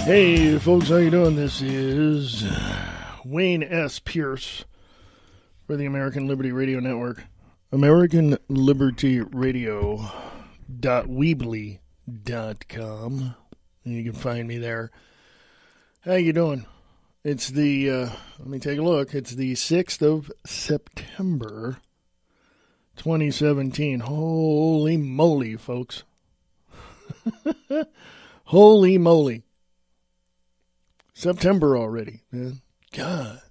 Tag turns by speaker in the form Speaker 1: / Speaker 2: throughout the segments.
Speaker 1: Hey folks, how you doing? This is Wayne S. Pierce for the American Liberty Radio Network. AmericanLibertyRadio.weebly.com. You can find me there. How you doing? It's the, let me take a look. It's the 6th of September, 2017. Holy moly, folks. Holy moly. September already, man. God, what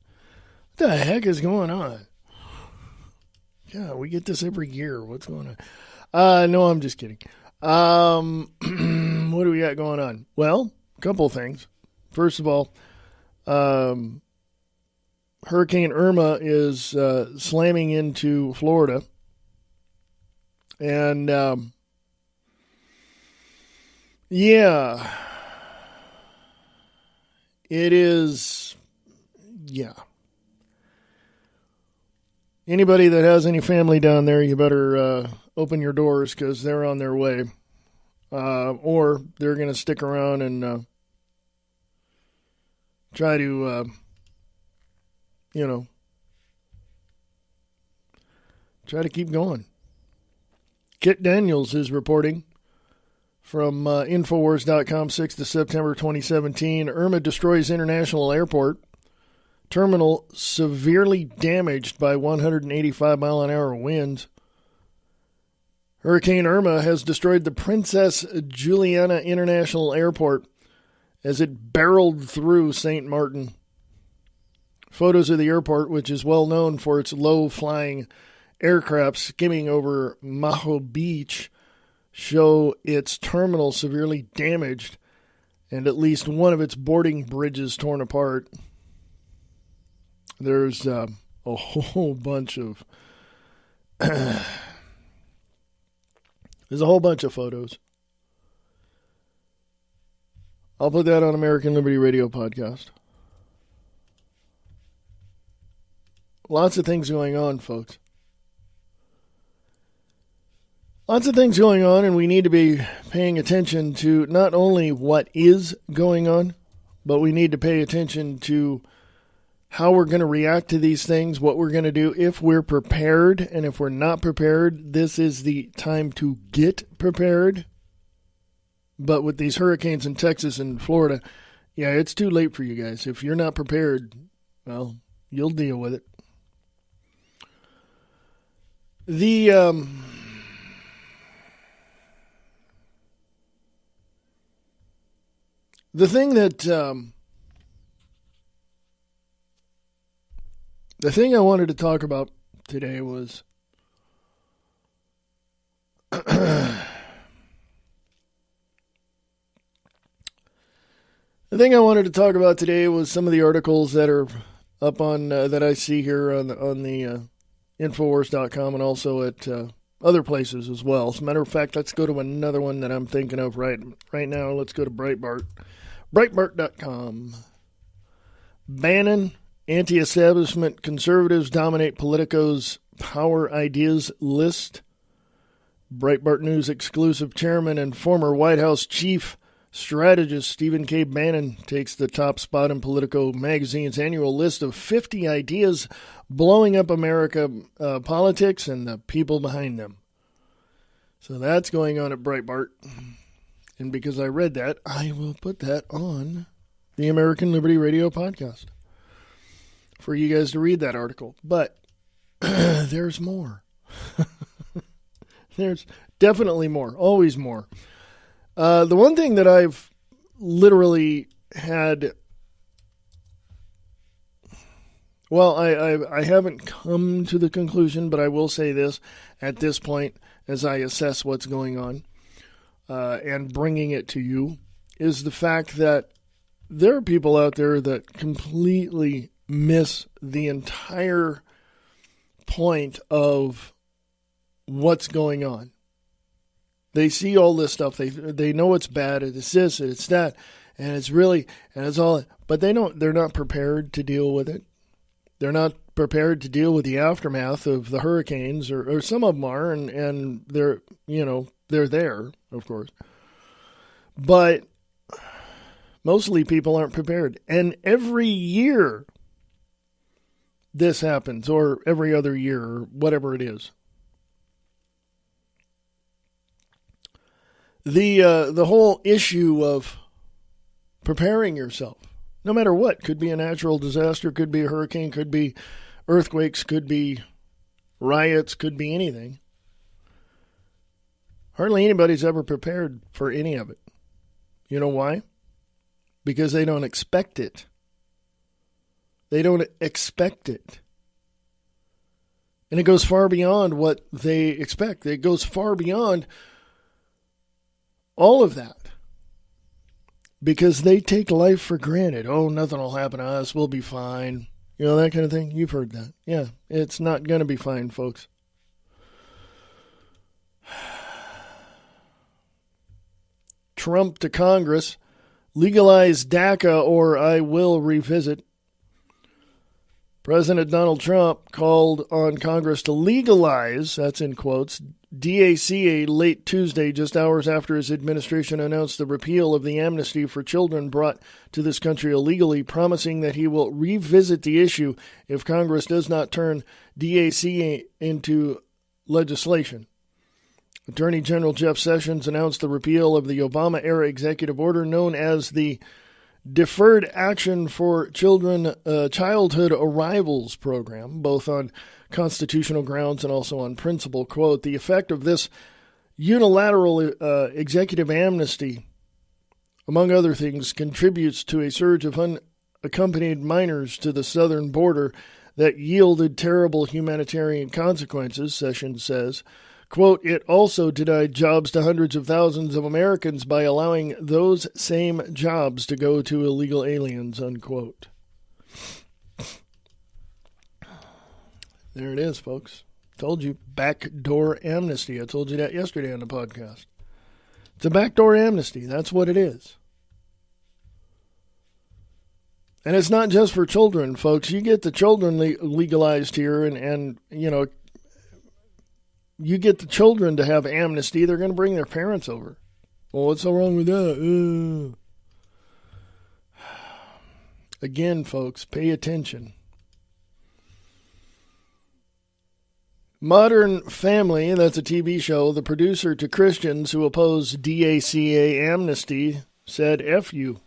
Speaker 1: the heck is going on? Yeah, we get this every year. What's going on? No, I'm just kidding. What do we got going on? Well, a couple things. First of all, Hurricane Irma is slamming into Florida. And, yeah, it is, yeah. Anybody that has any family down there, you better open your doors because they're on their way. Or they're going to stick around and try to, try to keep going. Kit Daniels is reporting from Infowars.com, 6th of September 2017. Irma destroys International Airport. Terminal severely damaged by 185-mile-an-hour winds. Hurricane Irma has destroyed the Princess Juliana International Airport as it barreled through St. Martin. Photos of the airport, which is well known for its low-flying aircraft skimming over Maho Beach, show its terminal severely damaged and at least one of its boarding bridges torn apart. There's a whole bunch of there's a whole bunch of photos. I'll put that on American Liberty Radio podcast. Lots of things going on, folks. Lots of things going on, and we need to be paying attention to not only what is going on, but we need to pay attention to how we're going to react to these things, what we're going to do if we're prepared, and if we're not prepared, this is the time to get prepared. But with these hurricanes in Texas and Florida, yeah, it's too late for you guys. If you're not prepared, well, you'll deal with it. The thing I wanted to talk about today was some of the articles that are up on that I see here on the Infowars.com and also at other places as well. As a matter of fact, let's go to another one that I'm thinking of right now. Let's go to Breitbart. Breitbart.com. Bannon, anti-establishment conservatives dominate Politico's power ideas list. Breitbart News exclusive chairman and former White House chief strategist Stephen K. Bannon takes the top spot in Politico magazine's annual list of 50 ideas blowing up America politics and the people behind them. So that's going on at Breitbart. And because I read that, I will put that on the American Liberty Radio podcast for you guys to read that article. But there's more. There's definitely more. Always more. The one thing that I've literally had, well, I haven't come to the conclusion, but I will say this at this point as I assess what's going on and bringing it to you, is the fact that there are people out there that completely miss the entire point of what's going on. They see all this stuff. They know it's bad. It's this. It's that, and it's really, and it's all. But they're not prepared to deal with it. They're not prepared to deal with the aftermath of the hurricanes, or some of them are, and they're there, of course. But Mostly people aren't prepared. And every year this happens, or every other year, or whatever it is. The whole issue of preparing yourself, no matter what, could be a natural disaster, could be a hurricane, could be earthquakes, could be riots, could be anything. Hardly anybody's ever prepared for any of it. You know why? Because they don't expect it. They don't expect it. And it goes far beyond what they expect. It goes far beyond all of that. Because they take life for granted. Oh, nothing will happen to us. We'll be fine. You know, that kind of thing. You've heard that. Yeah, it's not going to be fine, folks. Trump to Congress. Legalize DACA or I will revisit. President Donald Trump called on Congress to legalize, that's in quotes, DACA late Tuesday, just hours after his administration announced the repeal of the amnesty for children brought to this country illegally, promising that he will revisit the issue if Congress does not turn DACA into legislation. Attorney General Jeff Sessions announced the repeal of the Obama-era executive order known as the Deferred Action for Children Childhood Arrivals Program, both on constitutional grounds and also on principle. Quote, the effect of this unilateral executive amnesty, among other things, contributes to a surge of unaccompanied minors to the southern border that yielded terrible humanitarian consequences, Sessions says. Quote, it also denied jobs to hundreds of thousands of Americans by allowing those same jobs to go to illegal aliens, unquote. There it is, folks. Told you, backdoor amnesty. I told you that yesterday on the podcast. It's a backdoor amnesty. That's what it is. And it's not just for children, folks. You get the children legalized here and you know, you get the children to have amnesty, they're going to bring their parents over. Well, what's so wrong with that? Again, folks, pay attention. Modern Family, that's a TV show, the producer to Christians who oppose DACA amnesty said, F you.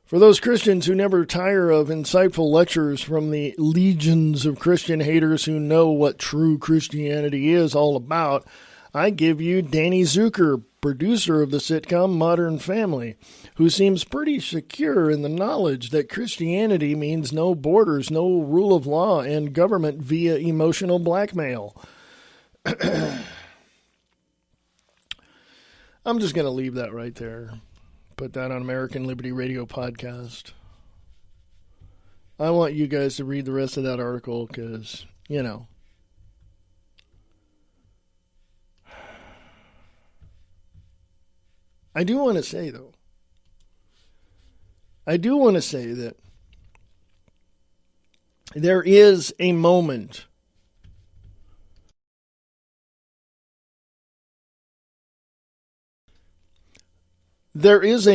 Speaker 1: For those Christians who never tire of insightful lectures from the legions of Christian haters who know what true Christianity is all about, I give you Danny Zucker, producer of the sitcom Modern Family, who seems pretty secure in the knowledge that Christianity means no borders, no rule of law, and government via emotional blackmail. I'm just going to leave that right there. Put that on American Liberty Radio podcast. I want you guys to read the rest of that article because, you know. I do want to say, though. That there is a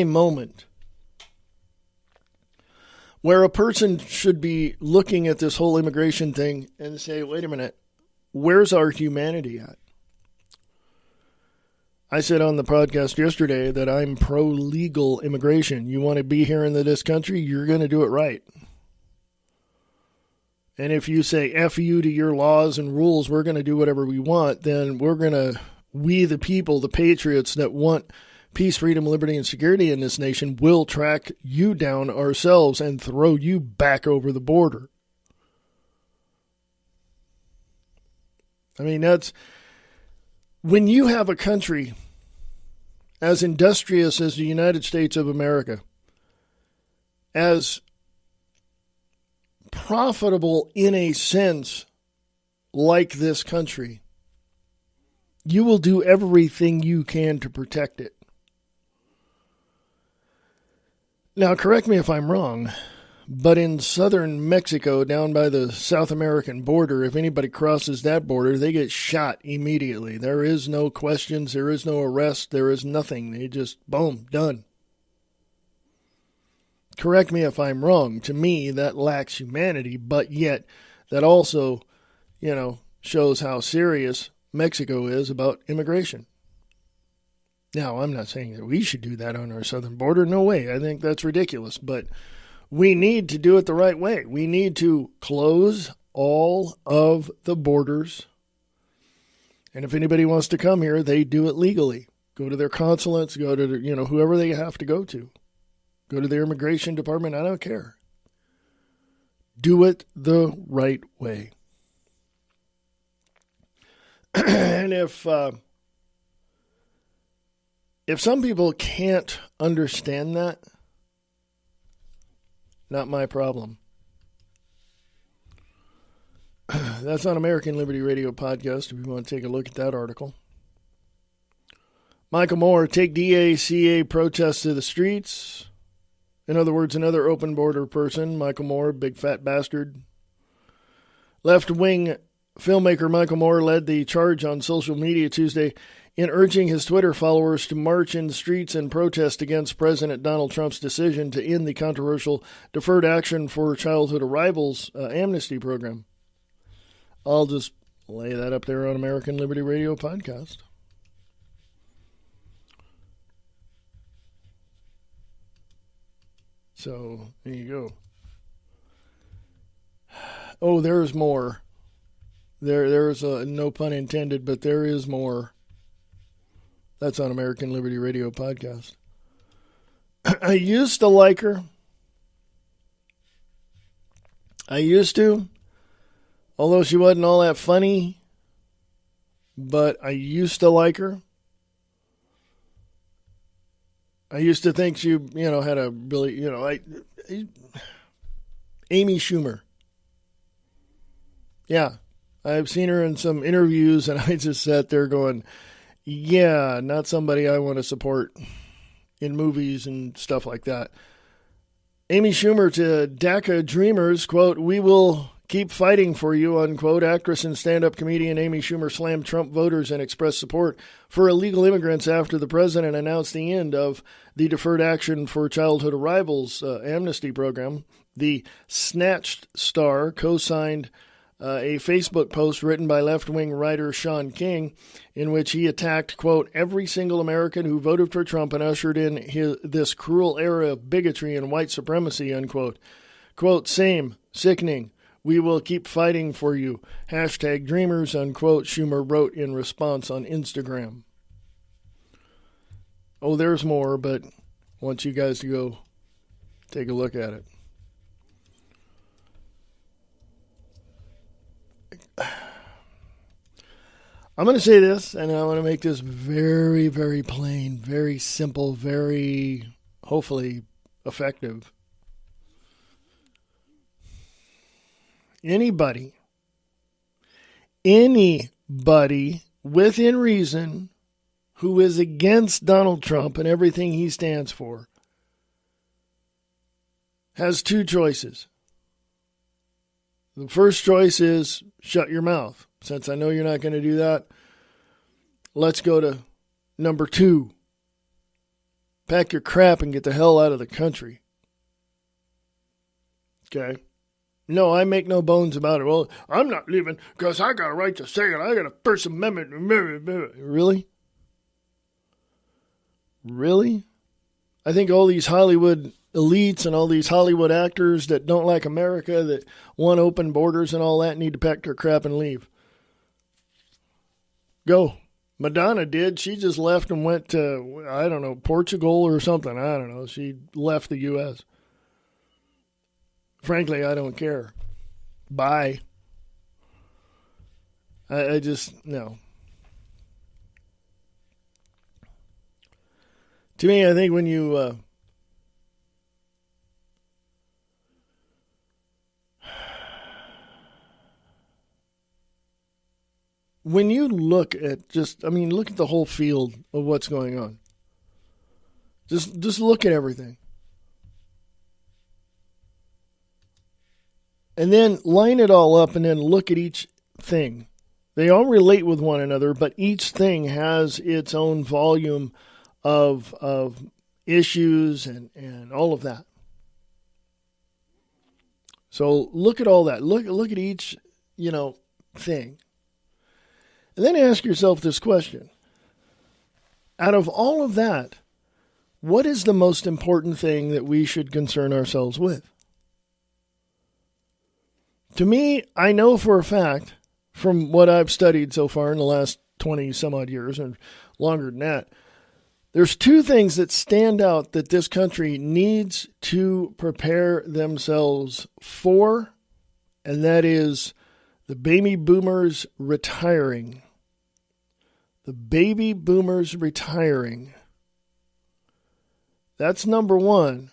Speaker 1: moment where a person should be looking at this whole immigration thing and say, wait a minute, where's our humanity at? I said on the podcast yesterday that I'm pro-legal immigration. You want to be here in this country, you're going to do it right. And if you say F you to your laws and rules, we're going to do whatever we want, then we the people, the patriots that want peace, freedom, liberty, and security in this nation will track you down ourselves and throw you back over the border. I mean, that's when you have a country as industrious as the United States of America, as profitable in a sense like this country, you will do everything you can to protect it. Now, correct me if I'm wrong, But in southern Mexico, down by the South American border, if anybody crosses that border, they get shot immediately. There is no questions. There is no arrest. There is nothing. They just, boom, done. Correct me if I'm wrong. To me, that lacks humanity, but yet that also, shows how serious Mexico is about immigration. Now, I'm not saying that we should do that on our southern border. No way. I think that's ridiculous. But we need to do it the right way. We need to close all of the borders. And if anybody wants to come here, they do it legally. Go to their consulates, go to, whoever they have to go to. Go to their immigration department. I don't care. Do it the right way. And if some people can't understand that, not my problem. That's on American Liberty Radio podcast if you want to take a look at that article. Michael Moore, take DACA protests to the streets. In other words, another open border person, Michael Moore, big fat bastard. Left-wing filmmaker Michael Moore led the charge on social media Tuesday in urging his Twitter followers to march in the streets and protest against President Donald Trump's decision to end the controversial Deferred Action for Childhood Arrivals amnesty program. I'll just lay that up there on American Liberty Radio podcast. So, there you go. Oh, there's more. There's no pun intended, but there is more. That's on American Liberty Radio podcast. I used to like her. I used to. Although she wasn't all that funny. But I used to like her. I used to think she, had a really, Amy Schumer. Yeah. I've seen her in some interviews, and I just sat there going, yeah, not somebody I want to support in movies and stuff like that. Amy Schumer to DACA Dreamers, quote, "We will keep fighting for you," unquote. Actress and stand-up comedian Amy Schumer slammed Trump voters and expressed support for illegal immigrants after the president announced the end of the Deferred Action for Childhood Arrivals amnesty program. The Snatched star co-signed a Facebook post written by left-wing writer Sean King in which he attacked, quote, "every single American who voted for Trump and ushered in this cruel era of bigotry and white supremacy," unquote. Quote, "Same, sickening. We will keep fighting for you. Hashtag Dreamers," unquote, Schumer wrote in response on Instagram. Oh, there's more, but I want you guys to go take a look at it. I'm going to say this, and I want to make this very, very plain, very simple, very, hopefully, effective. Anybody within reason who is against Donald Trump and everything he stands for has two choices. The first choice is shut your mouth. Since I know you're not going to do that, let's go to number 2. Pack your crap and get the hell out of the country. Okay? No, I make no bones about it. Well, I'm not leaving because I got a right to say it. I got a First Amendment. Really? Really? I think all these Hollywood elites and all these Hollywood actors that don't like America, that want open borders and all that, need to pack their crap and leave. Go. Madonna did. She just left and went to, I don't know, Portugal or something. I don't know. She left the U.S. Frankly, I don't care. Bye. I just, no. To me, I think when you look at look at the whole field of what's going on. Just look at everything. And then line it all up and then look at each thing. They all relate with one another, but each thing has its own volume of issues and all of that. So look at all that. Look at each, thing. And then ask yourself this question. Out of all of that, what is the most important thing that we should concern ourselves with? To me, I know for a fact, from what I've studied so far in the last 20 some odd years and longer than that, there's two things that stand out that this country needs to prepare themselves for, and that is the baby boomers retiring. The baby boomers retiring. That's number one.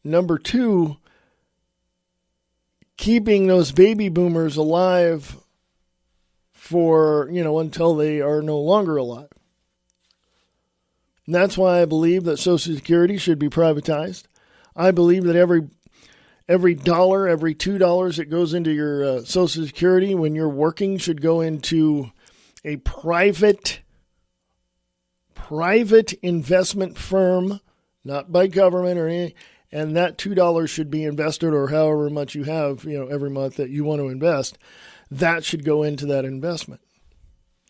Speaker 1: Number two, keeping those baby boomers alive for, until they are no longer alive. And that's why I believe that Social Security should be privatized. I believe that every dollar, every $2 that goes into your Social Security when you're working should go into a private investment firm, not by government or anything. And that $2 should be invested, or however much you have, every month that you want to invest. That should go into that investment.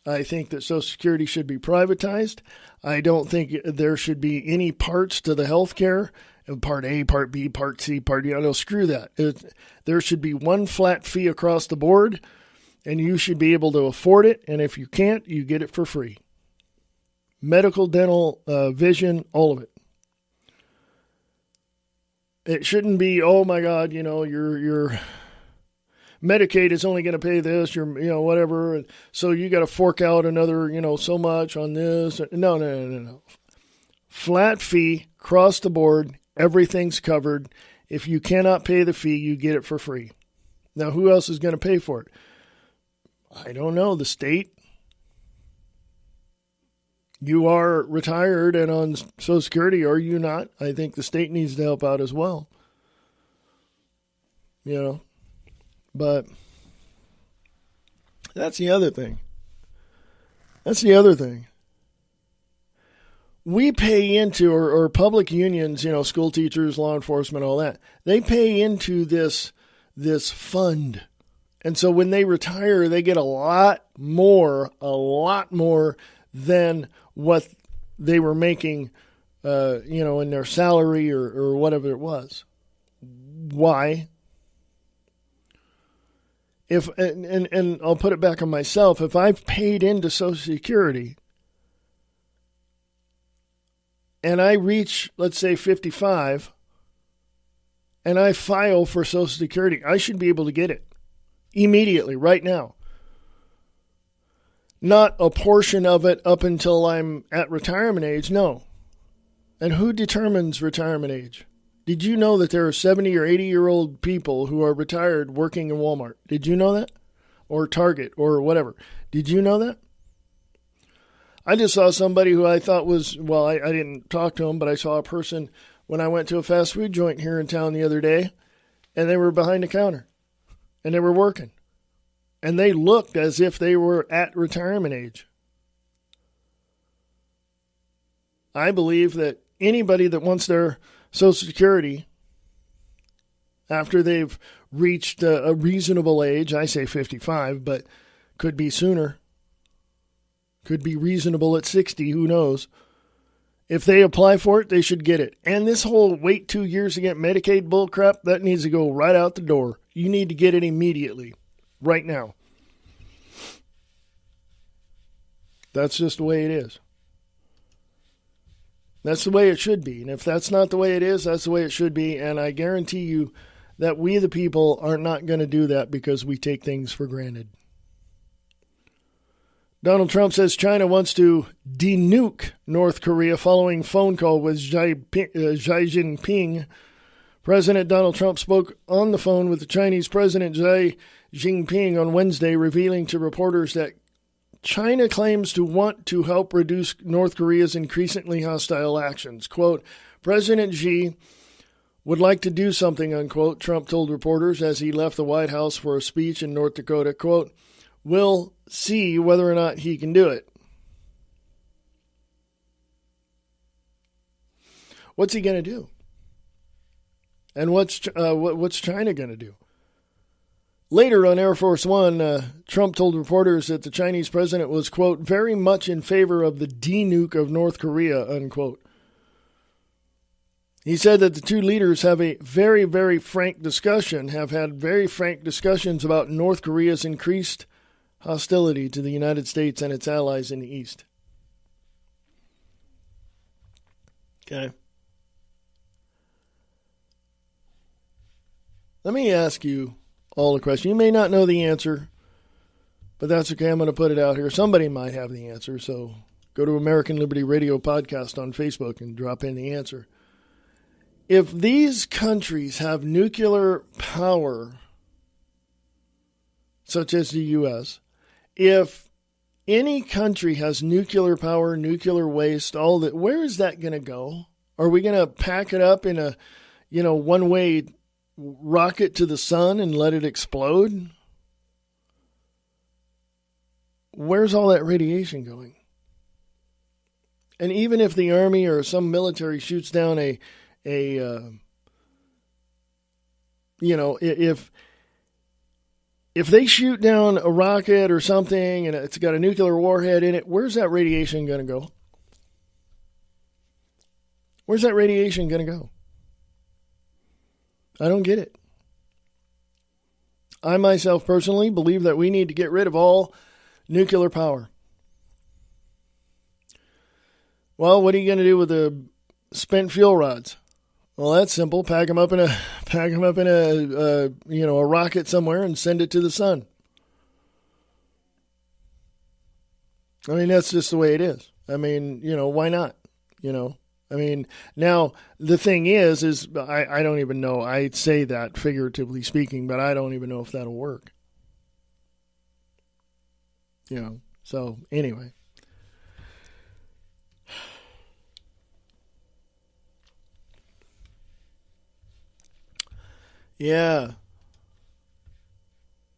Speaker 1: I think that Social Security should be privatized. I don't think there should be any parts to the health care, Part A, Part B, Part C, Part D. No, screw that. There should be one flat fee across the board, and you should be able to afford it. And if you can't, you get it for free. Medical, dental, vision, all of it. It shouldn't be, oh my God, your Medicaid is only going to pay this, whatever. So you got to fork out another, so much on this. No. Flat fee, across the board, everything's covered. If you cannot pay the fee, you get it for free. Now, who else is going to pay for it? I don't know. The state. You are retired and on Social Security, are you not? I think the state needs to help out as well. But that's the other thing. We pay into, or public unions, school teachers, law enforcement, all that. They pay into this fund. And so when they retire, they get a lot more than what they were making, in their salary or whatever it was. Why? And I'll put it back on myself. If I've paid into Social Security and I reach, let's say, 55, and I file for Social Security, I should be able to get it immediately, right now. Not a portion of it up until I'm at retirement age, no. And who determines retirement age? Did you know that there are 70 or 80-year-old people who are retired working in Walmart? Did you know that? Or Target or whatever. Did you know that? I just saw somebody who I thought was, I didn't talk to him, but I saw a person when I went to a fast food joint here in town the other day, and they were behind the counter, and they were working. And they looked as if they were at retirement age. I believe that anybody that wants their Social Security after they've reached a reasonable age, I say 55, but could be sooner, could be reasonable at 60, who knows. If they apply for it, they should get it. And this whole wait 2 years to get Medicaid bullcrap, that needs to go right out the door. You need to get it immediately, right now. That's just the way it is. That's the way it should be. And if that's not the way it is, that's the way it should be. And I guarantee you that we, the people, are not going to do that because we take things for granted. Donald Trump says China wants to denuke North Korea following phone call with Xi Jinping. President Donald Trump spoke on the phone with the Chinese President Xi Jinping on Wednesday, revealing to reporters that China claims to want to help reduce North Korea's increasingly hostile actions. Quote, President Xi would like to do something, unquote, Trump told reporters as he left the White House for a speech in North Dakota, quote, "We'll see whether or not he can do it." What's he going to do? And what's China going to do? Later on Air Force One, Trump told reporters that the Chinese president was, quote, "very much in favor of the de-nuke of North Korea," unquote. He said that the two leaders have had very frank discussions about North Korea's increased hostility to the United States and its allies in the East. Okay. Let me ask you all a question. You may not know the answer, but that's okay. I'm going to put it out here. Somebody might have the answer, so go to American Liberty Radio Podcast on Facebook and drop in the answer. If these countries have nuclear power, such as the U.S., if any country has nuclear power, nuclear waste, all that, where is that going to go? Are we going to pack it up in a, one-way rocket to the sun and let it explode? Where's all that radiation going? And even if the army or some military shoots down if they shoot down a rocket or something and it's got a nuclear warhead in it, where's that radiation going to go? Where's that radiation going to go? I don't get it. I myself personally believe that we need to get rid of all nuclear power. Well, what are you going to do with the spent fuel rods? Well, that's simple. Pack them up in a rocket somewhere and send it to the sun. I mean, that's just the way it is. I mean, why not? Now the thing is I don't even know. I say that figuratively speaking, but I don't even know if that'll work. So anyway. Yeah.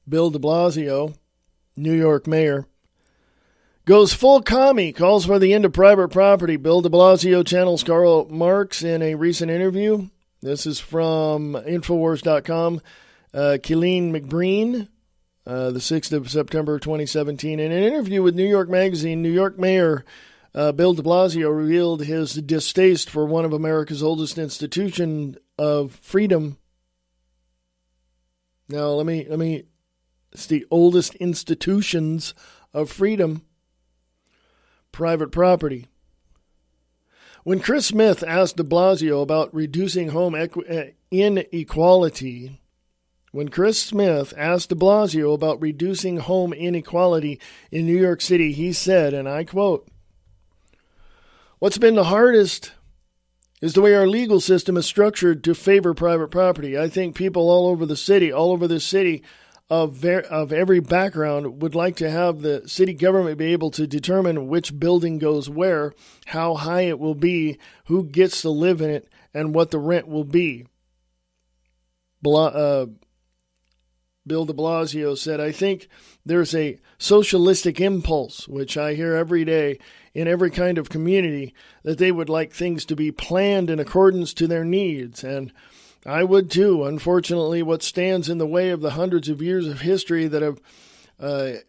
Speaker 1: Bill de Blasio, New York mayor, goes full commie, calls for the end of private property. Bill de Blasio channels Karl Marx in a recent interview. This is from Infowars.com. Kylene McBreen, the 6th of September 2017. In an interview with New York Magazine, New York Mayor Bill de Blasio revealed his distaste for one of America's oldest institutions of freedom. Now, let me. It's the oldest institutions of freedom. Private property. When Chris Smith asked de Blasio about reducing home inequality, in New York City, he said, and I quote, "What's been the hardest is the way our legal system is structured to favor private property. I think people all over this city of every background would like to have the city government be able to determine which building goes where, how high it will be, who gets to live in it, and what the rent will be." Bill de Blasio said, "I think there's a socialistic impulse, which I hear every day in every kind of community, that they would like things to be planned in accordance to their needs. And I would too. Unfortunately, what stands in the way of the hundreds of years of history that have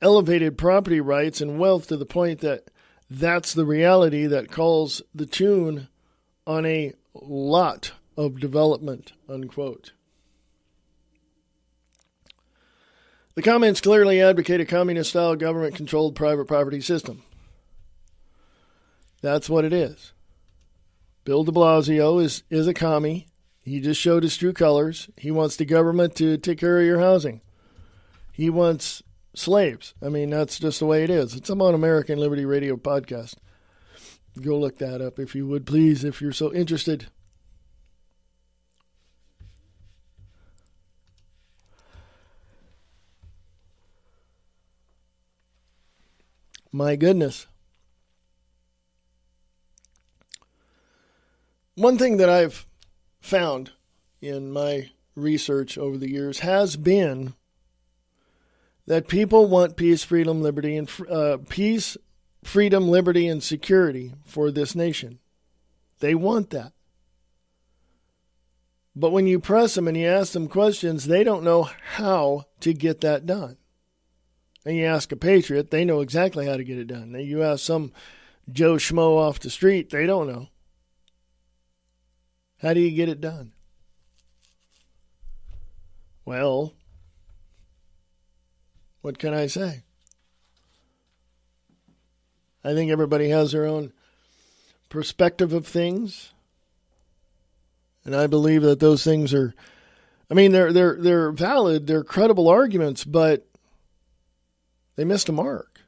Speaker 1: elevated property rights and wealth to the point that that's the reality that calls the tune on a lot of development," unquote. The comments clearly advocate a communist-style government-controlled private property system. That's what it is. Bill de Blasio is a commie. He just showed his true colors. He wants the government to take care of your housing. He wants slaves. I mean, that's just the way it is. It's on American Liberty Radio Podcast. Go look that up if you would, please, if you're so interested. My goodness. One thing that I've found in my research over the years has been that people want peace, freedom, liberty, and security for this nation. They want that. But when you press them and you ask them questions, they don't know how to get that done. And you ask a patriot, they know exactly how to get it done. You ask some Joe Schmo off the street, they don't know. How do you get it done? Well, what can I say? I think everybody has their own perspective of things. And I believe that those things are, they're valid, they're credible arguments, but they missed a mark.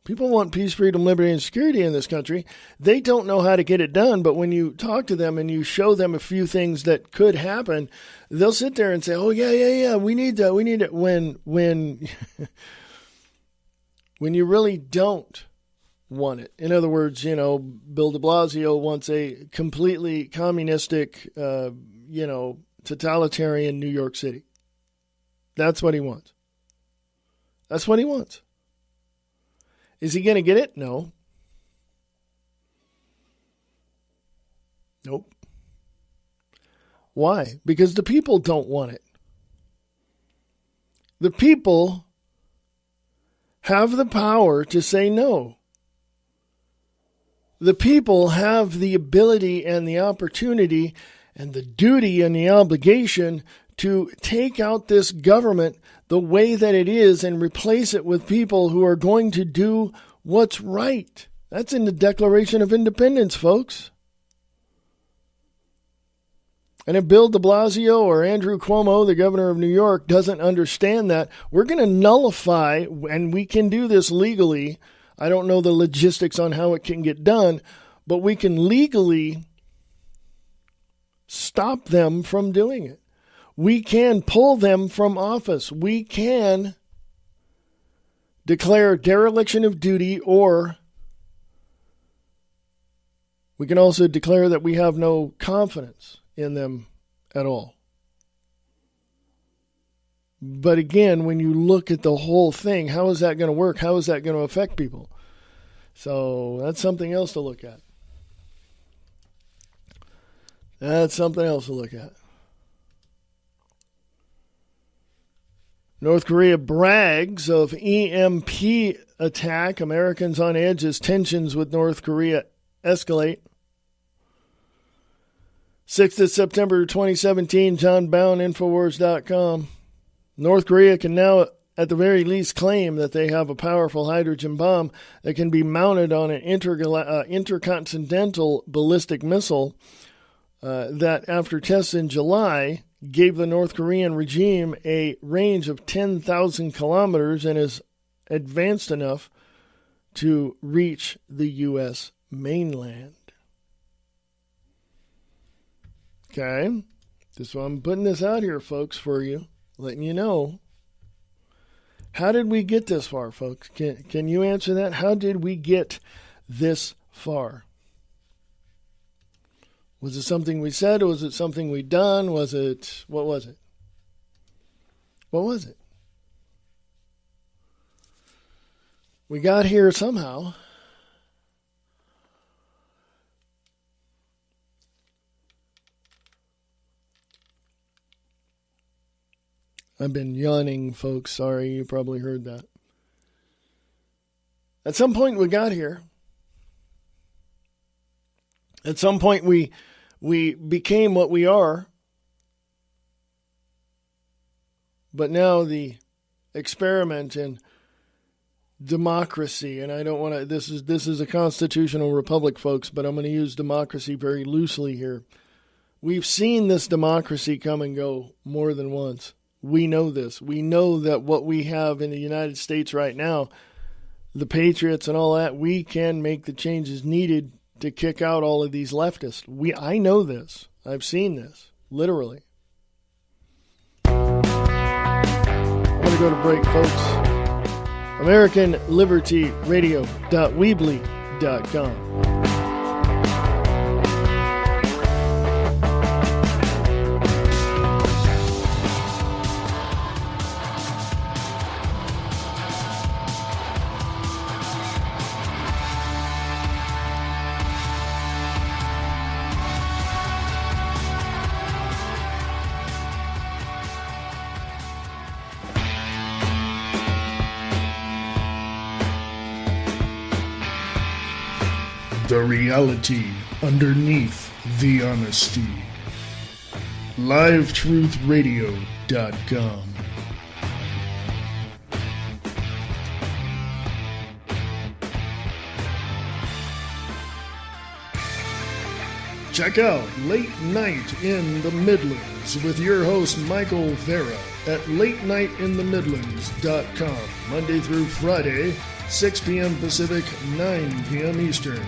Speaker 1: People want peace, freedom, liberty, and security in this country. They don't know how to get it done, but when you talk to them and you show them a few things that could happen, they'll sit there and say, oh, yeah, we need that, when when you really don't want it. In other words, Bill de Blasio wants a completely communistic, totalitarian New York City. That's what he wants. That's what he wants. Is he going to get it? No. Nope. Why? Because the people don't want it. The people have the power to say no. The people have the ability and the opportunity and the duty and the obligation to take out this government the way that it is and replace it with people who are going to do what's right. That's in the Declaration of Independence, folks. And if Bill de Blasio or Andrew Cuomo, the governor of New York, doesn't understand that, we're going to nullify, and we can do this legally. I don't know the logistics on how it can get done, but we can legally stop them from doing it. We can pull them from office. We can declare dereliction of duty, or we can also declare that we have no confidence in them at all. But again, when you look at the whole thing, how is that going to work? How is that going to affect people? So that's something else to look at. That's something else to look at. North Korea brags of EMP attack. Americans on edge as tensions with North Korea escalate. 6th of September 2017, John Bound, Infowars.com. North Korea can now, at the very least, claim that they have a powerful hydrogen bomb that can be mounted on an intercontinental ballistic missile that, after tests in July, gave the North Korean regime a range of 10,000 kilometers and is advanced enough to reach the U.S. mainland. Okay, so I'm putting this out here, folks, for you, letting you know. How did we get this far, folks? Can you answer that? How did we get this far? Was it something we said, or was it something we done? What was it? What was it? We got here somehow. I've been yawning, folks. Sorry, you probably heard that. At some point we got here. At some point we became what we are. But now the experiment in democracy, and I don't want to, this is a constitutional republic, folks, but I'm going to use democracy very loosely here. We've seen this democracy come and go more than once. We know this. We know that what we have in the United States right now, the patriots and all that, we can make the changes needed to kick out all of these leftists. I know this. I've seen this, literally. I'm going to go to break, folks. AmericanLibertyRadio.weebly.com. The reality underneath the honesty. LiveTruthRadio.com. Check out Late Night in the Midlands with your host Michael Vera at LateNightInTheMidlands.com, Monday through Friday, 6 p.m. Pacific, 9 p.m. Eastern.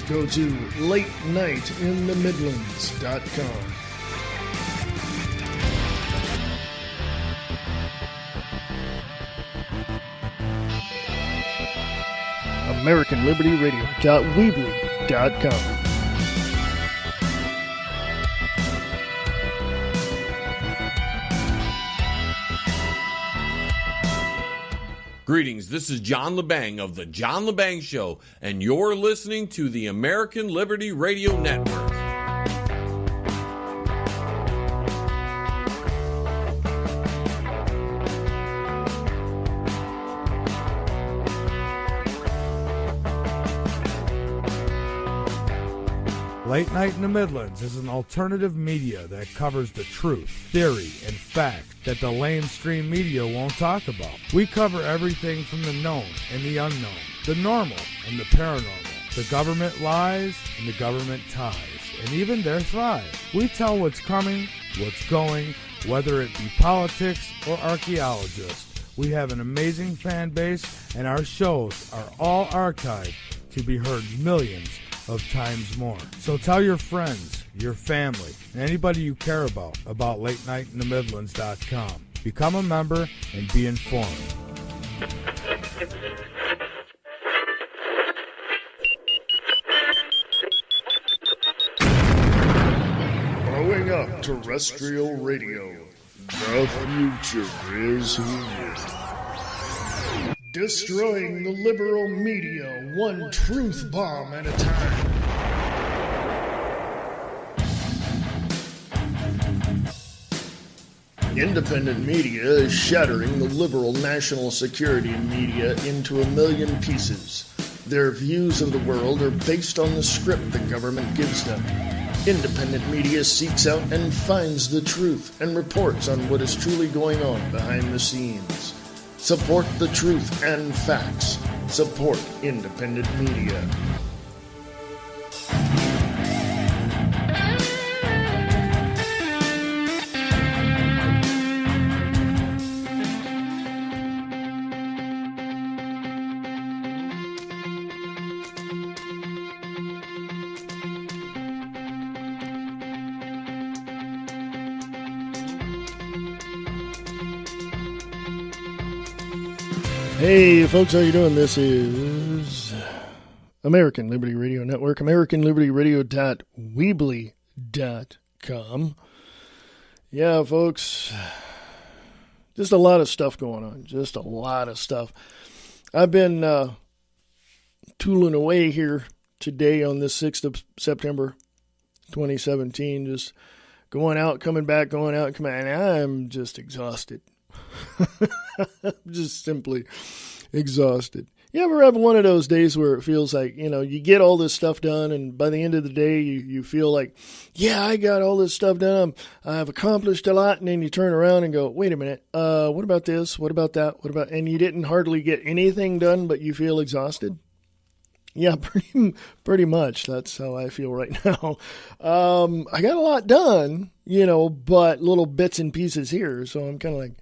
Speaker 1: Go to LateNightInTheMidlands.com. AmericanLibertyRadio.weebly.com.
Speaker 2: Greetings, this is John LeBang of The John LeBang Show, and you're listening to the American Liberty Radio Network.
Speaker 3: Late Night in the Midlands is an alternative media that covers the truth, theory, and fact that the lamestream media won't talk about. We cover everything from the known and the unknown, the normal and the paranormal, the government lies and the government ties, and even their thrive. We tell what's coming, what's going, whether it be politics or archaeologists. We have an amazing fan base, and our shows are all archived to be heard millions of times more. So tell your friends, your family, and anybody you care about LateNightInTheMidlands.com. Become a member and be informed.
Speaker 1: Growing up terrestrial radio, the future is here. Destroying the liberal media one truth bomb at a time. Independent media is shattering the liberal national security media into a million pieces. Their views of the world are based on the script the government gives them. Independent media seeks out and finds the truth and reports on what is truly going on behind the scenes. Support the truth and facts. Support independent media. Hey folks, how you doing? This is American Liberty Radio Network, AmericanLibertyRadio.weebly.com. Yeah, folks, just a lot of stuff going on. Just a lot of stuff. I've been tooling away here today on this 6th of September, 2017, just going out, coming back, going out, coming back, and I'm just exhausted. Just simply exhausted. You ever have one of those days where it feels like, you get all this stuff done, and by the end of the day, you feel like, yeah, I got all this stuff done. I've accomplished a lot, and then you turn around and go, wait a minute, what about this? What about that? And you didn't hardly get anything done, but you feel exhausted? Yeah, pretty much. That's how I feel right now. I got a lot done, but little bits and pieces here, so I'm kind of like,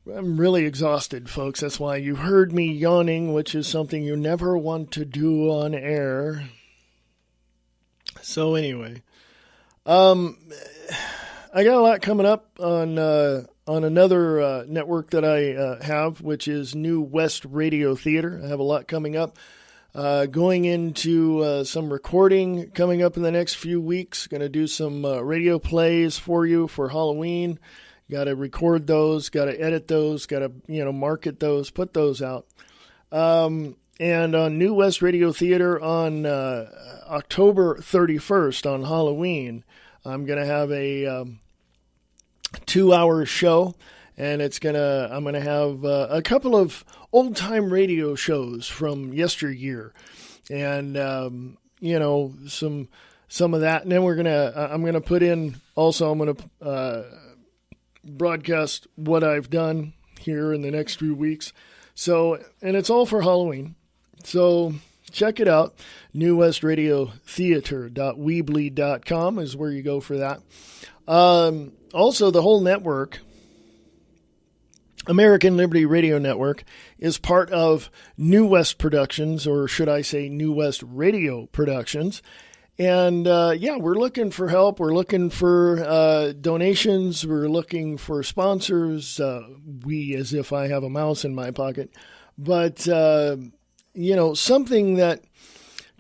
Speaker 1: I'm really exhausted, folks. That's why you heard me yawning, which is something you never want to do on air. So anyway, I got a lot coming up on another network that I have, which is New West Radio Theater. I have a lot coming up. Going into some recording coming up in the next few weeks. Going to do some radio plays for you for Halloween. Got to record those, got to edit those, got to, market those, put those out. And on New West Radio Theater on October 31st on Halloween, I'm going to have a 2-hour show, and I'm going to have a couple of old-time radio shows from yesteryear. And some of that. And then I'm going to put in also, I'm going to broadcast what I've done here in the next few weeks. So, and it's all for Halloween. So check it out. newwestradiotheater.weebly.com is where you go for that. Also, the whole network, American Liberty Radio Network, is part of New West Productions, or should I say New West Radio Productions. And, we're looking for help. We're looking for donations. We're looking for sponsors. As if I have a mouse in my pocket. But, something that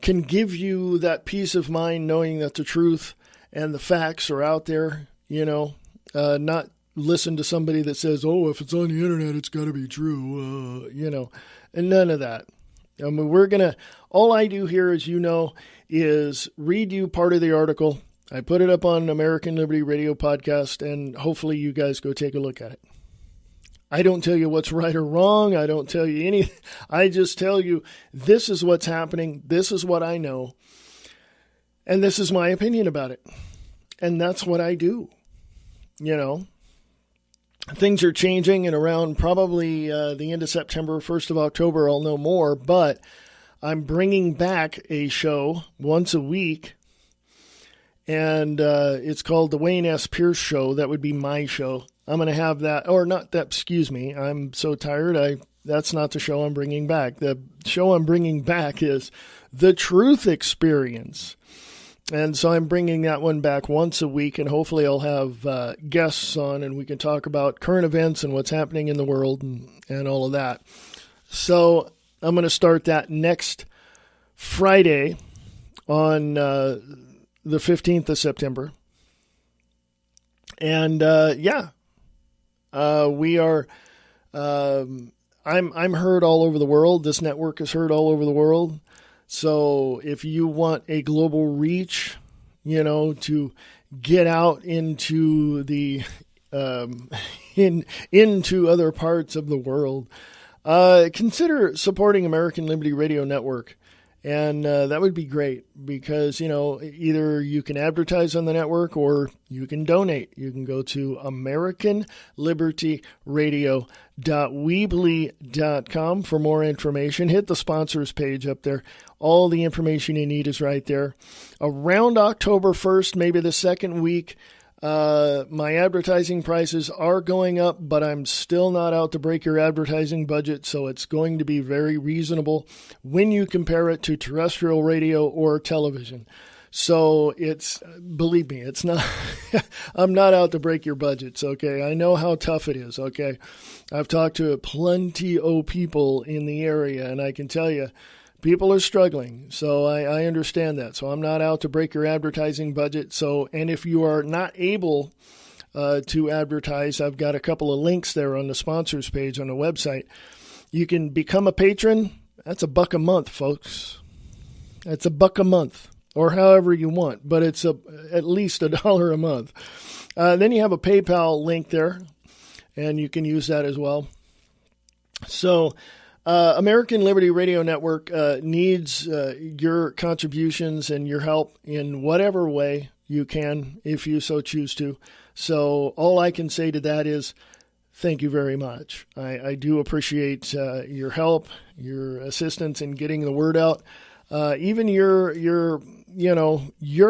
Speaker 1: can give you that peace of mind knowing that the truth and the facts are out there, not listen to somebody that says, oh, if it's on the internet, it's got to be true, and none of that. I mean, all I do here, as you know, is read you part of the article. I put it up on American Liberty Radio Podcast, and hopefully you guys go take a look at it. I don't tell you what's right or wrong. I don't tell you anything. I just tell you this is what's happening. This is what I know. And this is my opinion about it. And that's what I do. Things are changing, and around probably the end of September, 1st of October, I'll know more. But I'm bringing back a show once a week, and it's called The Wayne S. Pierce Show. That would be my show. I'm going to have that, or not that, excuse me. I'm so tired. That's not the show I'm bringing back. The show I'm bringing back is The Truth Experience. And so I'm bringing that one back once a week, and hopefully I'll have guests on, and we can talk about current events and what's happening in the world and all of that. So I'm going to start that next Friday on the 15th of September. And we are. I'm heard all over the world. This network is heard all over the world. So if you want a global reach, to get out into the into other parts of the world, consider supporting American Liberty Radio Network. And that would be great because, either you can advertise on the network or you can donate. You can go to AmericanLibertyRadio.weebly.com for more information. Hit the sponsors page up there. All the information you need is right there. Around October 1st, maybe the second week, my advertising prices are going up, but I'm still not out to break your advertising budget, so it's going to be very reasonable when you compare it to terrestrial radio or television. So believe me, it's not, I'm not out to break your budgets, okay? I know how tough it is, okay? I've talked to plenty of people in the area, and I can tell you, people are struggling, so I understand that. So I'm not out to break your advertising budget. So, and if you are not able to advertise, I've got a couple of links there on the sponsors page on the website. You can become a patron. That's $1 a month, folks. That's $1 a month, or however you want, but it's at least $1 a month. Then you have a PayPal link there, and you can use that as well. So American Liberty Radio Network needs your contributions and your help in whatever way you can, if you so choose to. So all I can say to that is thank you very much. I do appreciate your help, your assistance in getting the word out, even your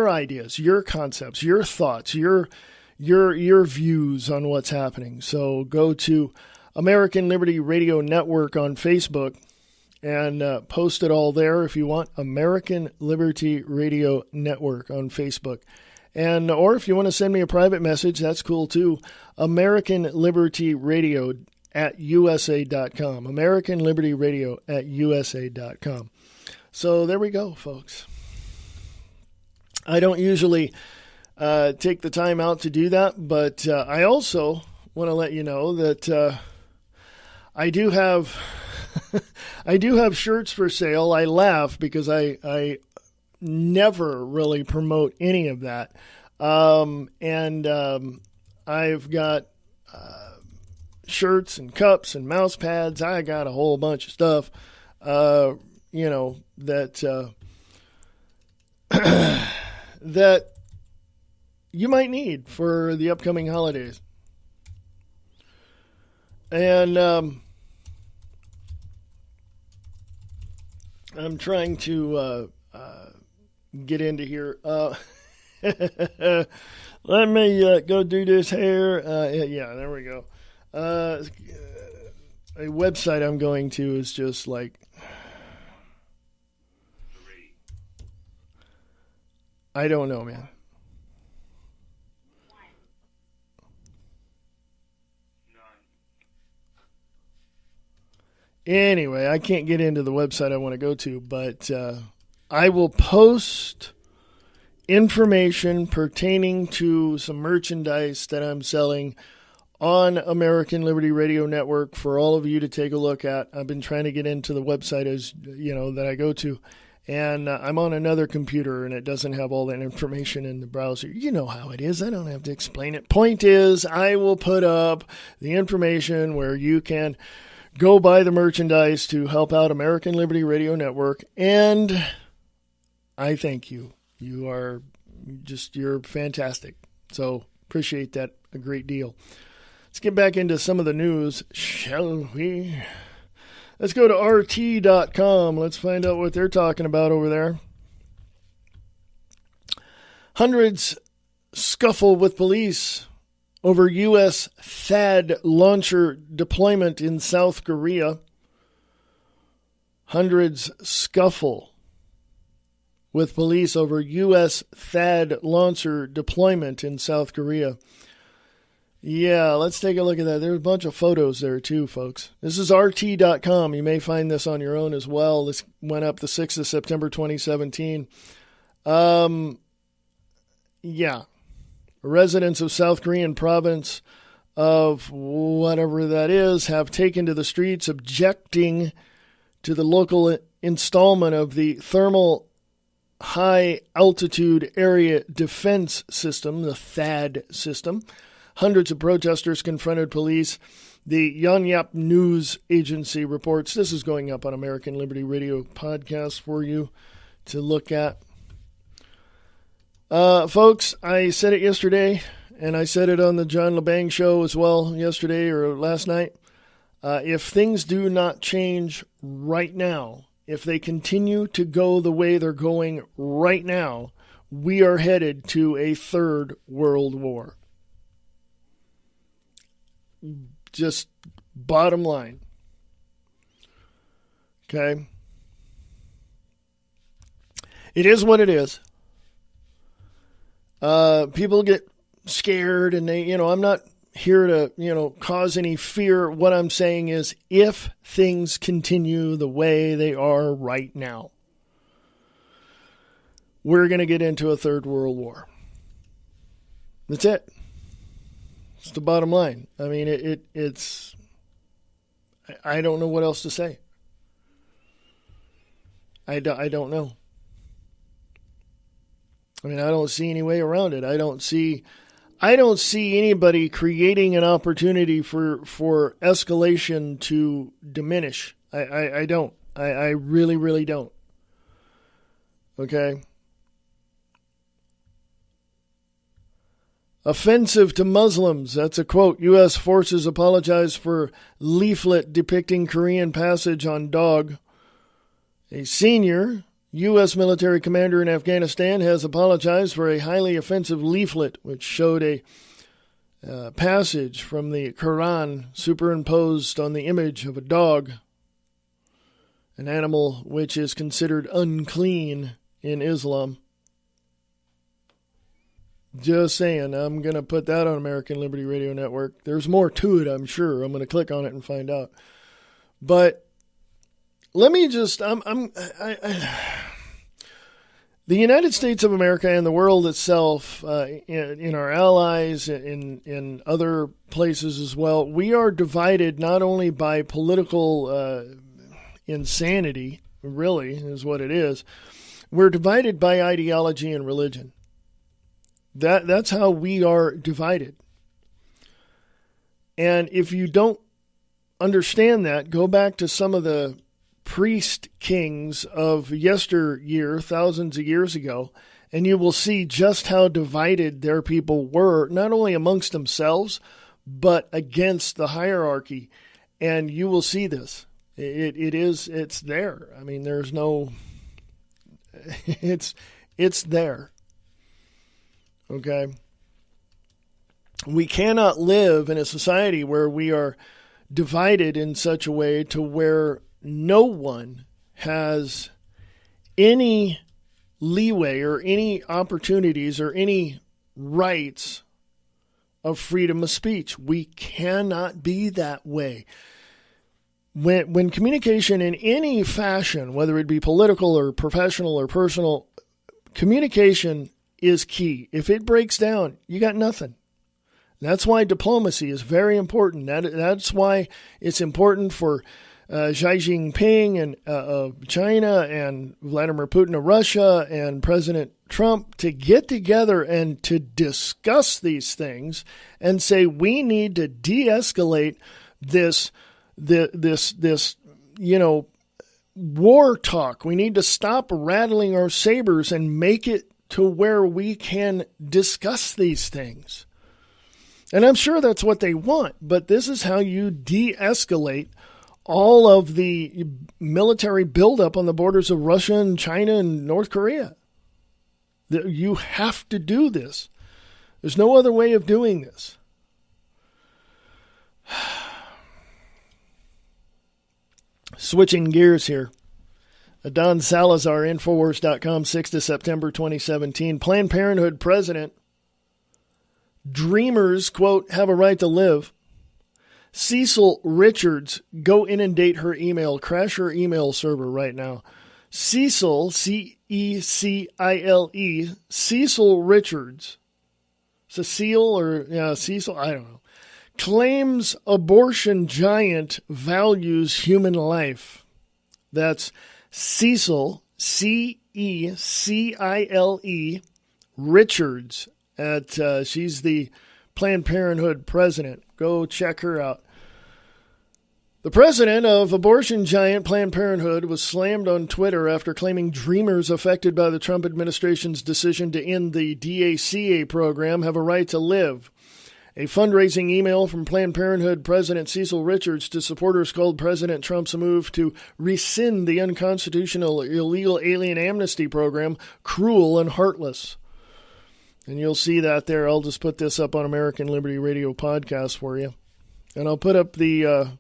Speaker 1: ideas, your concepts, your thoughts, your views on what's happening. So go to American Liberty Radio Network on Facebook and post it all there if you want. American Liberty Radio Network on Facebook. And or if you want to send me a private message, that's cool too. American Liberty Radio at USA.com. American Liberty Radio at USA.com. So there we go, folks. I don't usually take the time out to do that, but I also want to let you know that I do have shirts for sale. I laugh because I never really promote any of that. I've got shirts and cups and mouse pads. I got a whole bunch of stuff, that that you might need for the upcoming holidays. And I'm trying to get into here. Let me go do this here. Yeah, there we go. A website I'm going to is just like, I don't know, man. Anyway, I can't get into the website I want to go to, but I will post information pertaining to some merchandise that I'm selling on American Liberty Radio Network for all of you to take a look at. I've been trying to get into the website that I go to, and I'm on another computer, and it doesn't have all that information in the browser. You know how it is. I don't have to explain it. Point is, I will put up the information where you can go buy the merchandise to help out American Liberty Radio Network, and I thank you. You're fantastic. So appreciate that a great deal. Let's get back into some of the news, shall we? Let's go to RT.com. Let's find out what they're talking about over there. Hundreds scuffle with police over U.S. THAAD launcher deployment in South Korea. Hundreds scuffle with police over U.S. THAAD launcher deployment in South Korea. Yeah, let's take a look at that. There's a bunch of photos there too, folks. This is RT.com. You may find this on your own as well. This went up the 6th of September 2017. Yeah. Residents of South Korean province of whatever that is have taken to the streets objecting to the local installment of the Thermal High Altitude Area Defense System, the THAAD system. Hundreds of protesters confronted police. The Yonhap News Agency reports. This is going up on American Liberty Radio podcast for you to look at. Folks, I said it yesterday, and I said it on the John LeBang show as well yesterday or last night. If things do not change right now, if they continue to go the way they're going right now, we are headed to a third world war. Just bottom line. Okay? It is what it is. People get scared and I'm not here to, cause any fear. What I'm saying is if things continue the way they are right now, we're going to get into a third world war. That's it. It's the bottom line. I mean, it's, I don't know what else to say. I don't know. I mean, I don't see any way around it. I don't see anybody creating an opportunity for escalation to diminish. I don't. I really, really don't. Okay? Offensive to Muslims. That's a quote. U.S. forces apologize for leaflet depicting Korean passage on dog. A senior U.S. military commander in Afghanistan has apologized for a highly offensive leaflet which showed a passage from the Quran superimposed on the image of a dog, an animal which is considered unclean in Islam. Just saying, I'm going to put that on American Liberty Radio Network. There's more to it, I'm sure. I'm going to click on it and find out. But let me just, the United States of America and the world itself, in our allies, in other places as well, we are divided not only by political insanity, really, is what it is. We're divided by ideology and religion. That's how we are divided. And if you don't understand that, go back to some of the priest kings of yesteryear, thousands of years ago, and you will see just how divided their people were, not only amongst themselves, but against the hierarchy. And you will see this. It's there. I mean, there's no, it's there. Okay. We cannot live in a society where we are divided in such a way to where no one has any leeway or any opportunities or any rights of freedom of speech. We cannot be that way. When communication in any fashion, whether it be political or professional or personal, communication is key. If it breaks down, you got nothing. That's why diplomacy is very important. That's why it's important for Xi Jinping and China and Vladimir Putin of Russia and President Trump to get together and to discuss these things and say we need to de-escalate this war talk. We need to stop rattling our sabers and make it to where we can discuss these things. And I'm sure that's what they want, but this is how you de-escalate all of the military buildup on the borders of Russia and China and North Korea. You have to do this. There's no other way of doing this. Switching gears here. Don Salazar, Infowars.com, 6th of September 2017. Planned Parenthood president. Dreamers, quote, have a right to live. Cecil Richards, go inundate her email. Crash her email server right now. Cecil, C-E-C-I-L-E, Cecil Richards. Cecile or Cecil, I don't know. Claims abortion giant values human life. That's Cecil, C-E-C-I-L-E, Richards. She's the Planned Parenthood president. Go check her out. The president of abortion giant Planned Parenthood was slammed on Twitter after claiming dreamers affected by the Trump administration's decision to end the DACA program have a right to live. A fundraising email from Planned Parenthood President Cecil Richards to supporters called President Trump's move to rescind the unconstitutional illegal alien amnesty program cruel and heartless. And you'll see that there. I'll just put this up on American Liberty Radio podcast for you. And I'll put up the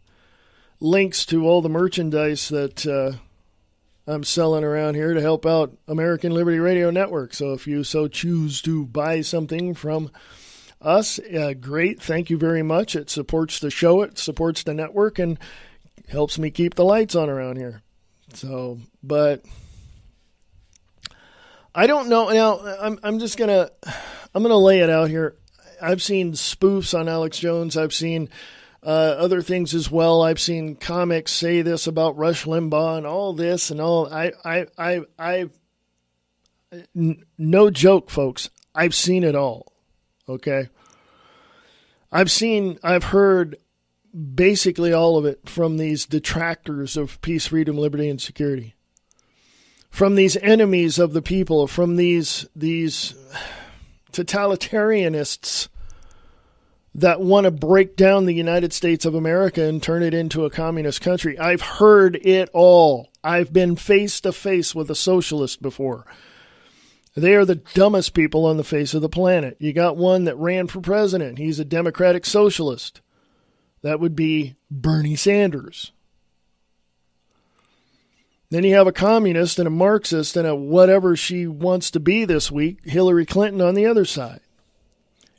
Speaker 1: links to all the merchandise that I'm selling around here to help out American Liberty Radio Network. So if you so choose to buy something from us, great. Thank you very much. It supports the show. It supports the network and helps me keep the lights on around here. So, but I don't know. Now, I'm gonna lay it out here. I've seen spoofs on Alex Jones. I've seen other things as well. I've seen comics say this about Rush Limbaugh and all this and all. No joke, folks. I've seen it all. Okay. I've heard basically all of it from these detractors of peace, freedom, liberty, and security. From these enemies of the people, from these totalitarianists that want to break down the United States of America and turn it into a communist country. I've heard it all. I've been face to face with a socialist before. They are the dumbest people on the face of the planet. You got one that ran for president. He's a democratic socialist. That would be Bernie Sanders. Then you have a communist and a Marxist and a whatever she wants to be this week, Hillary Clinton on the other side.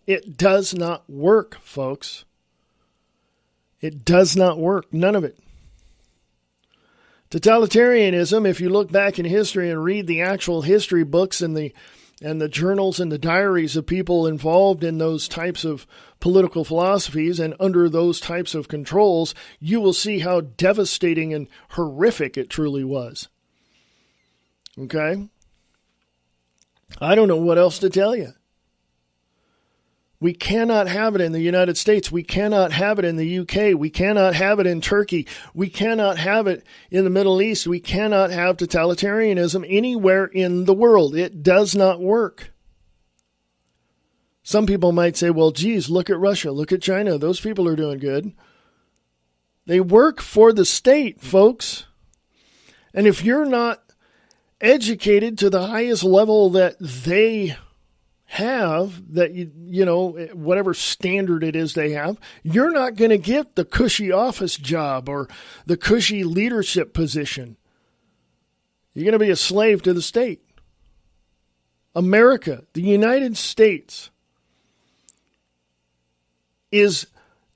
Speaker 1: It does not work, folks. It does not work. None of it. Totalitarianism, if you look back in history and read the actual history books and the journals and the diaries of people involved in those types of political philosophies and under those types of controls, you will see how devastating and horrific it truly was. Okay? I don't know what else to tell you. We cannot have it in the United States. We cannot have it in the UK. We cannot have it in Turkey. We cannot have it in the Middle East. We cannot have totalitarianism anywhere in the world. It does not work. Some people might say, well, geez, look at Russia. Look at China. Those people are doing good. They work for the state, folks. And if you're not educated to the highest level that they have, that you know, whatever standard it is they have, you're not going to get the cushy office job or the cushy leadership position. You're going to be a slave to the state. America, the United States,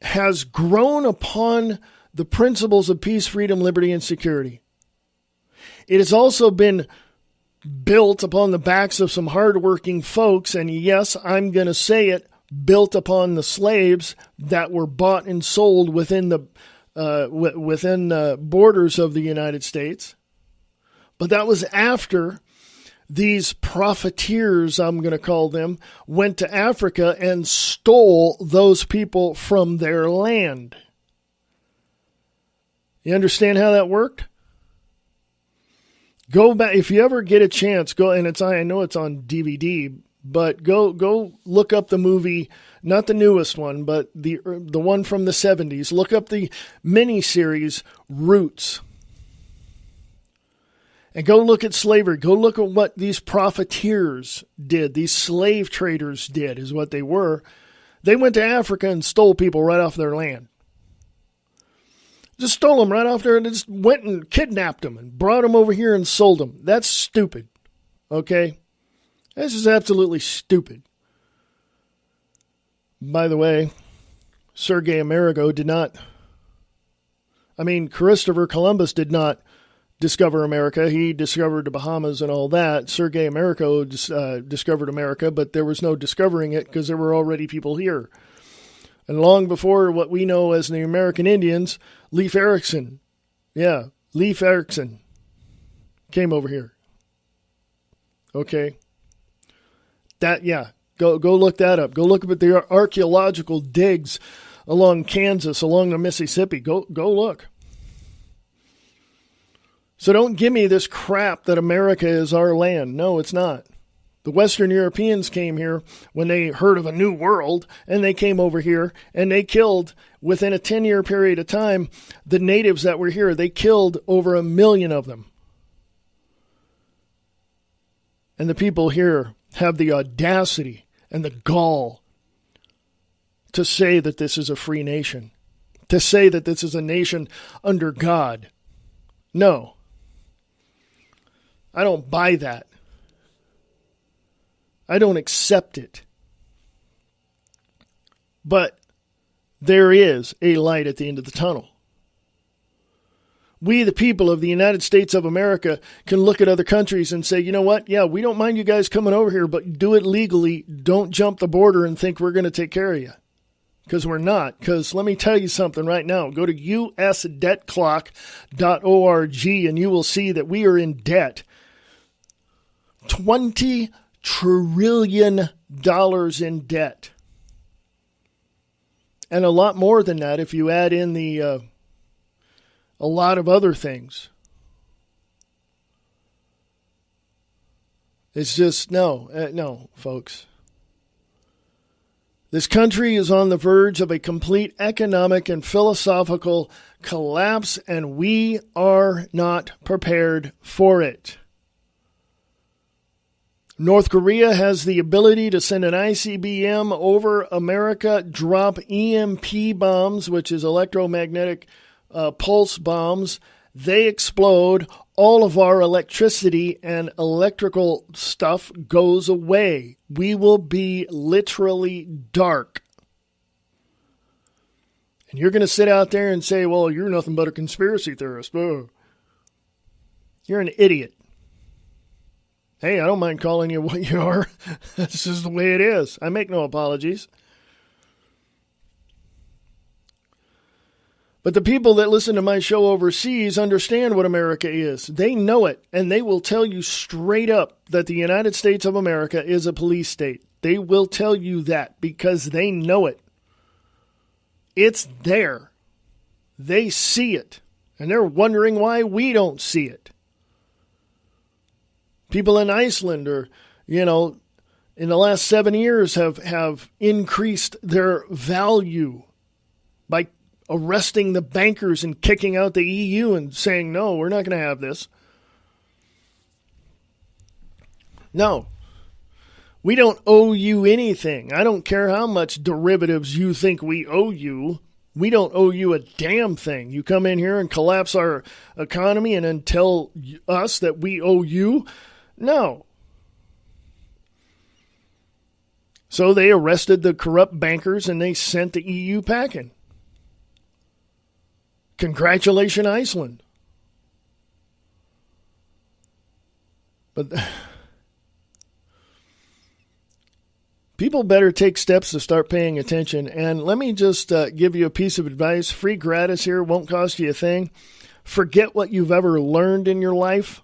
Speaker 1: has grown upon the principles of peace, freedom, liberty, and security. It has also been built upon the backs of some hardworking folks, and yes, I'm going to say it, built upon the slaves that were bought and sold within the borders of the United States. But that was after these profiteers, I'm going to call them, went to Africa and stole those people from their land. You understand how that worked? Go back, if you ever get a chance, go, and I know it's on DVD, but go look up the movie, not the newest one, but the one from the 70s. Look up the miniseries Roots. And go look at slavery. Go look at what these profiteers did. These slave traders did, is what they were. They went to Africa and stole people right off their land. Just stole them right off there and just went and kidnapped them and brought them over here and sold them. That's stupid. Okay? This is absolutely stupid. By the way, Christopher Columbus did not discover America. He discovered the Bahamas and all that. Sergei Americo discovered America, but there was no discovering it because there were already people here. And long before what we know as the American Indians, Leif Erikson came over here. Okay. Go look that up. Go look at the archaeological digs along Kansas, along the Mississippi. Go look. So don't give me this crap that America is our land. No, it's not. The Western Europeans came here when they heard of a new world, and they came over here, and they killed, within a 10-year period of time, the natives that were here. They killed over 1 million of them. And the people here have the audacity and the gall to say that this is a free nation, to say that this is a nation under God. No. I don't buy that. I don't accept it. But there is a light at the end of the tunnel. We, the people of the United States of America, can look at other countries and say, you know what? Yeah, we don't mind you guys coming over here, but do it legally. Don't jump the border and think we're going to take care of you. Because we're not. Because let me tell you something right now. Go to usdebtclock.org and you will see that we are in debt. $20 trillion in debt. And a lot more than that if you add in a lot of other things. It's just, no, folks. This country is on the verge of a complete economic and philosophical collapse, and we are not prepared for it. North Korea has the ability to send an ICBM over America, drop EMP bombs, which is electromagnetic pulse bombs. They explode. All of our electricity and electrical stuff goes away. We will be literally dark. And you're going to sit out there and say, well, you're nothing but a conspiracy theorist. Ugh. You're an idiot. Hey, I don't mind calling you what you are. This is the way it is. I make no apologies. But the people that listen to my show overseas understand what America is. They know it, and they will tell you straight up that the United States of America is a police state. They will tell you that because they know it. It's there. They see it. And they're wondering why we don't see it. People in Iceland are, in the last 7 years have increased their value by arresting the bankers and kicking out the EU and saying, no, we're not going to have this. No. We don't owe you anything. I don't care how much derivatives you think we owe you. We don't owe you a damn thing. You come in here and collapse our economy and then tell us that we owe you? No. So they arrested the corrupt bankers and they sent the EU packing. Congratulations, Iceland. But people better take steps to start paying attention. And let me just give you a piece of advice. Free gratis here. Won't cost you a thing. Forget what you've ever learned in your life.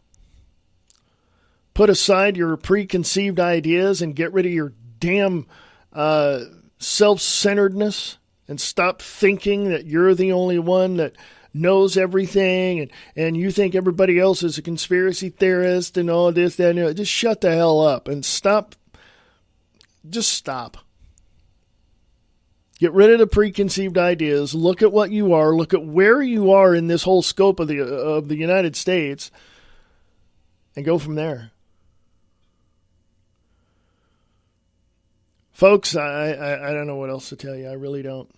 Speaker 1: Put aside your preconceived ideas and get rid of your damn self-centeredness and stop thinking that you're the only one that knows everything and you think everybody else is a conspiracy theorist and all this, that, and that. Just shut the hell up and stop. Just stop. Get rid of the preconceived ideas. Look at what you are. Look at where you are in this whole scope of the United States and go from there. Folks, I don't know what else to tell you. I really don't.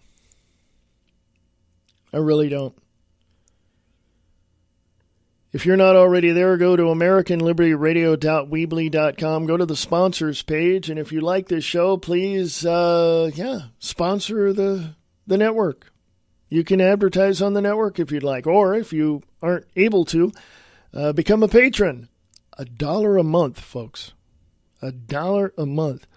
Speaker 1: I really don't. If you're not already there, go to AmericanLibertyRadio.weebly.com. Go to the sponsors page. And if you like this show, please, sponsor the network. You can advertise on the network if you'd like. Or if you aren't able to, become a patron. $1 a month, folks. $1 a month.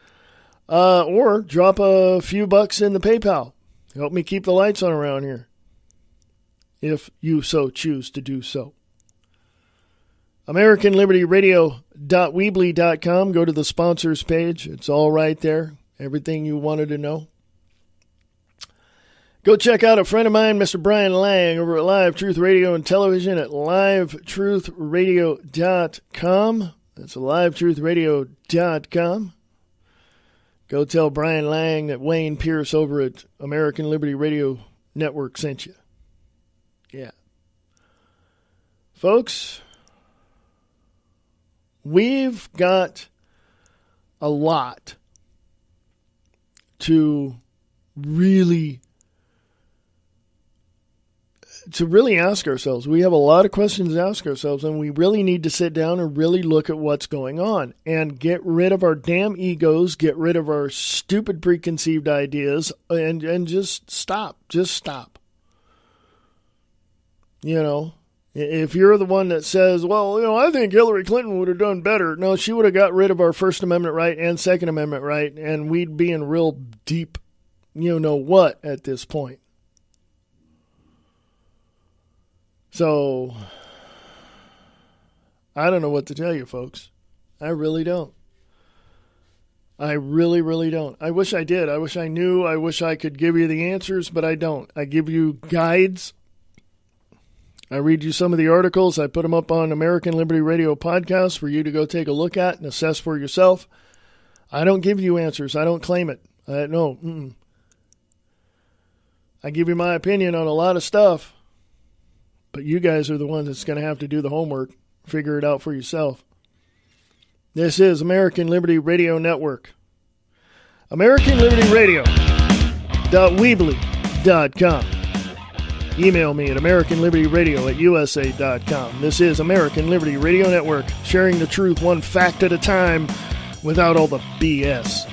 Speaker 1: Or drop a few bucks in the PayPal. Help me keep the lights on around here. If you so choose to do so. AmericanLibertyRadio.weebly.com. Go to the sponsors page. It's all right there. Everything you wanted to know. Go check out a friend of mine, Mr. Brian Lang, over at Live Truth Radio and Television at livetruthradio.com. That's livetruthradio.com. Go tell Brian Lang that Wayne Pierce over at American Liberty Radio Network sent you. Yeah. Folks, we've got a lot to really ask ourselves. We have a lot of questions to ask ourselves, and we really need to sit down and really look at what's going on and get rid of our damn egos, get rid of our stupid preconceived ideas, and just stop. Just stop. If you're the one that says, well, I think Hillary Clinton would have done better. No, she would have got rid of our First Amendment right and Second Amendment right, and we'd be in real deep, what at this point. So, I don't know what to tell you, folks. I really don't. I really, really don't. I wish I did. I wish I knew. I wish I could give you the answers, but I don't. I give you guides. I read you some of the articles. I put them up on American Liberty Radio podcast for you to go take a look at and assess for yourself. I don't give you answers. I don't claim it. No. I give you my opinion on a lot of stuff. But you guys are the ones that's going to have to do the homework. Figure it out for yourself. This is American Liberty Radio Network. AmericanLibertyRadio.weebly.com. Email me at AmericanLibertyRadio@USA.com. This is American Liberty Radio Network, sharing the truth one fact at a time without all the BS.